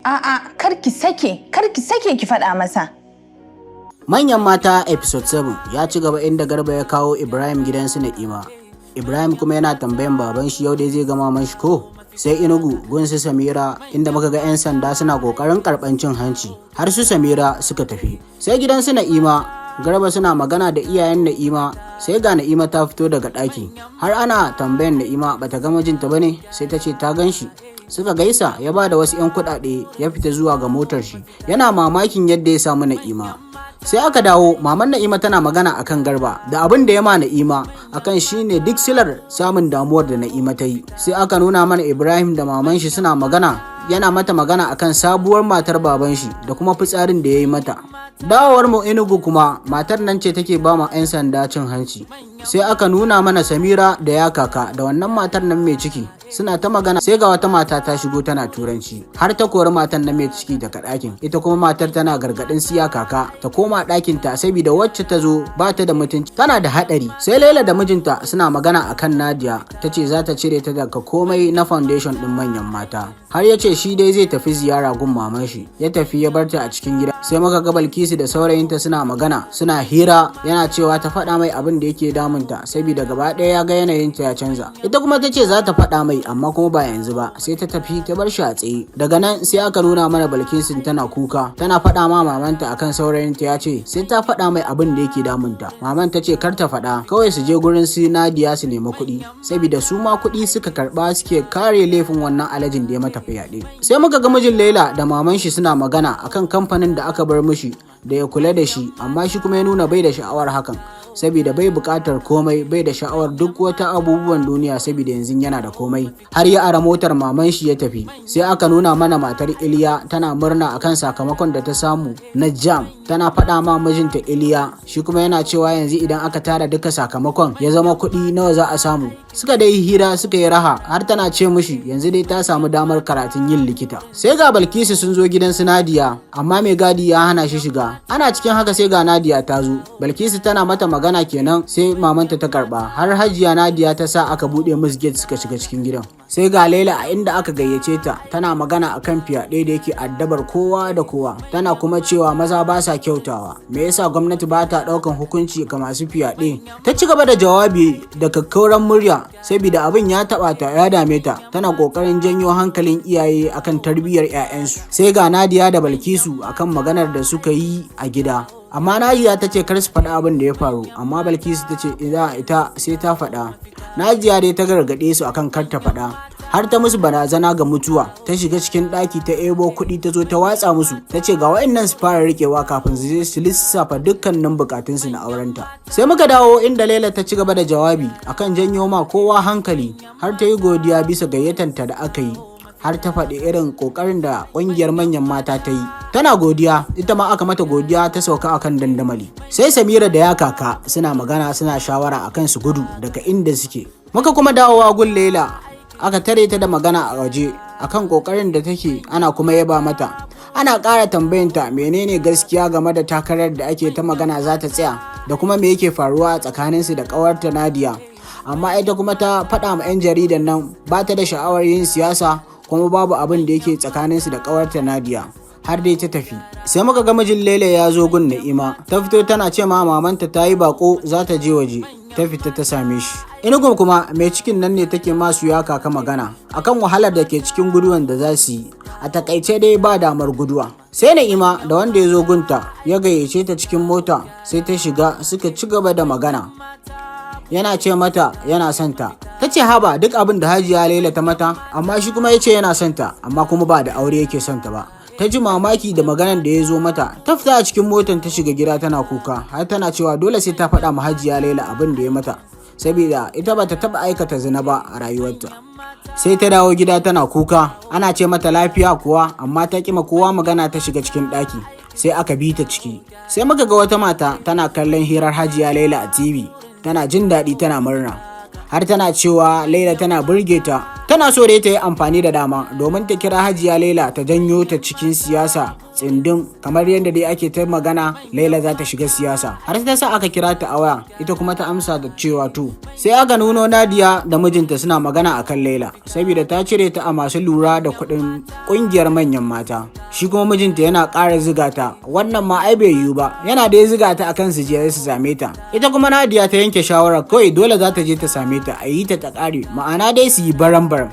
A'a, kar ki sake ki faɗa masa. Manyan mata episode 7 ya ci gaba inda Garba ya kawo Ibrahim gidansu Na'ima. Ibrahim kuma yana tambayan baban shi yau dai zai ga maman shi ko? Sai Inugu gunsu Samira inda muka ga 'yan sanda suna kokarin karban cin hanci har su Samira suka tafi. Sai gidansu Na'ima, Garba suna magana da iyayen Na'ima, sai ga Na'ima ta fito daga ɗaki. Har ana tambayan Na'ima bata ga mijinta bane, sai ta ce ta gan shi. Suka gaisa, ya ba da wasu 'yan kuɗaɗe ya fita zuwa ga motar shi, yana mamakin yadda ya samu Na'ima. Sai aka dawo, maman Na'ima tana magana akan Garba da abin da ya ma Na'ima akan shine duk silar samun damuwar da Na'ima ta yi. Sai aka nuna mana Ibrahim da maman shi suna magana, yana mata magana akan sabuwar matar baban shi da kuma fitsarin da ya yi mata. Dawowar mu Enugu kuma, matar nan ce take ba ma 'yan sanda cin hanci. Sai aka nuna mana Samira da ya kaka da wannan matar nan mai ciki suna ta magana, sai ga wata mata ta shigo tana turanci har ta kori matan nan mai ciki daga ɗakin. Ita kuma matar tana gargaɗin siya kaka ta koma ɗakin ta saboda wacce ta zo ba ta da mutunci, tana da haɗari. Sai Laila da mijinta suna magana akan Nadia, ta ce za ta cire ta daga komai na foundation ɗin manyan mata. Har ya ce shi dai zai tafi ziyara gun maman shi, ya tafi ya bar ta a cikin gida. Sai muka ga Balkisu da saurayinta suna magana, suna hira, yana cewa ta faɗa mai abin da yake damunta saboda gaba ɗaya ya ga yanayinta ya canza. Ita kuma ta ce za ta faɗa mai amma kuma ba yanzu ba, sai ta tafi ta bar shi a tsaye. Daga nan sai aka nuna mana Balkisu tana kuka, tana faɗa ma mamanta akan saurayinta ya ce sai ta faɗa mai abin da yake damunta. Maman ta ce kar ta faɗa, kawai su je gurin su Nadia su nemi kuɗi, saboda su ma kuɗi suka karɓa suke kare laifin wannan alajin da ya mata fyaɗe. Sai muka ga mijin Laila da maman shi suna magana akan kamfanin da aka bar mishi da ya kula da shi, amma shi kuma ya nuna bai da sha'awar hakan saboda bai buƙatar komai, bai da sha'awar duk wata abubuwan duniya saboda yanzu yana da komai. Har ya ara motar maman shi ya tafi. Sai aka nuna mana matar Iliya tana murna akan sakamakon da ta samu na jam, tana faɗa ma mijinta Iliya, shi kuma yana cewa yanzu idan aka tara duka sakamakon ya zama kuɗi nawa za a samu. Suka dai hira suka yi raha, har tana ce mishi yanzu dai ta samu damar karatun yin likita. Sai ga Balkisu sun zo gidan su Nadia, amma mai gadi ya hana shi shiga. Ana cikin haka sai ga Nadia ta zo. Balkisu tana mata magana kenan, sai mamanta ta karba, har Hajiya Nadia ta sa aka bude musu gate suka shiga cikin gidan. Sai ga Laila a inda aka gayyace ta, tana magana akan fyaɗe da yake addabar kowa da kowa, tana kuma cewa maza ba sa kyautawa, me yasa gwamnati ba ta ɗaukan hukunci ga masu fyaɗe. Ta ci gaba da jawabi da kakkauran murya saboda abin ya taɓa ta, ya dame ta, tana ƙoƙarin janyo hankalin iyaye akan tarbiyyar 'ya'yansu. Sai ga Nadia da Balkisu akan maganar da suka yi a gida, amma Nadia ta ce kar su faɗa abin da ya faru, amma Balkisu ta ce ita sai ta faɗa. Nadia dai ta gargaɗe su akan kar ta faɗa, har ta musu barazana ga mutuwa. Ta shiga cikin ɗaki ta ebo kuɗi ta zo ta watsa musu, ta ce ga wa'annan su fara riƙewa kafin su je su lissafa dukkanin bukatunsu na aurenta. Sai muka dawo inda Laila ta ci gaba da jawabi akan janyo ma kowa hankali, har ta yi godiya bisa gayyatanta da aka yi, har ta faɗi irin ƙoƙarin da ƙungiyar manyan mata ta yi. Tana godiya, ita ma aka mata godiya, ta sauka akan dandamali. Sai Samira da ya kaka suna magana suna shawara akan su gudu daga inda suke. Muka kuma dawowa gun Laila, aka tare ta da magana a waje akan ƙoƙarin da take, ana kuma yaba mata. Ana ƙara tambayanta menene gaskiya game da takarar da ake ta magana za ta tsaya, da kuma me yake faruwa tsakaninsu da ƙawarta Nadia. Amma ita kuma ta faɗa ma 'yan jaridan nan ba ta da sha'awar yin siyasa, kuma babu abin da yake tsakaninsu da ƙawarta Nadia, har dai ta tafi. Sai muka ga mijin Laila ya zo gun Na'ima, ta fito tana ce ma mamanta ta yi bako za ta je waje, ta fita ta same shi. Inugu kuma mai cikin nan ne take masu ya kaka magana akan wahalar da ke cikin guduwan da za su yi. A takaice dai ba damar guduwa. Sai Na'ima da wanda ya zo gunta ya gayyace ta cikin mota, sai ta shiga suka ci gaba da magana. Yana ce mata yana son ta. Ta ce haba duk abin da Hajiya Laila ta mata, amma shi kuma ya ce yana son ta, amma kuma ba da aure yake son ta ba. Ta ji mamaki da maganar da ya zo mata, ta fita a cikin motar ta shiga gida tana kuka, har tana cewa dole sai ta faɗa ma Hajiya Laila abin da ya mata, saboda ita bata taɓa aikata zina ba a rayuwarta. Sai ta dawo gida tana kuka, ana ce mata lafiya kuwa, amma ta kima kowa magana, ta shiga cikin ɗaki. Sai aka bi ta ciki. Sai muka ga wata mata tana kallon hirar Hajiya Laila a TV, tana jin daɗi tana murna, har tana cewa Laila tana burge ta, Tana so dai ta yi amfani da dama domin ta kira Hajiya Laila ta janyo ta cikin siyasa tsindin, kamar yadda dai ake ta magana Laila za ta shiga siyasa. Har ta sa aka kira ta a waya, ita kuma ta amsa da cewa to. Sai aka nuno Nadia da mijinta suna magana akan Laila saboda ta cire ta a masu lura da kuɗin ƙungiyar manyan mata. Shi kuma mijinta yana ƙara ziga ta, wannan ma ai bai yiwu ba, yana da ya ziga ta akan su je su same ta. Ita kuma Nadia ta yanke shawarar kawai dole za ta je ta same ta, a yi ta ƙare, ma'ana dai su yi baran-baran.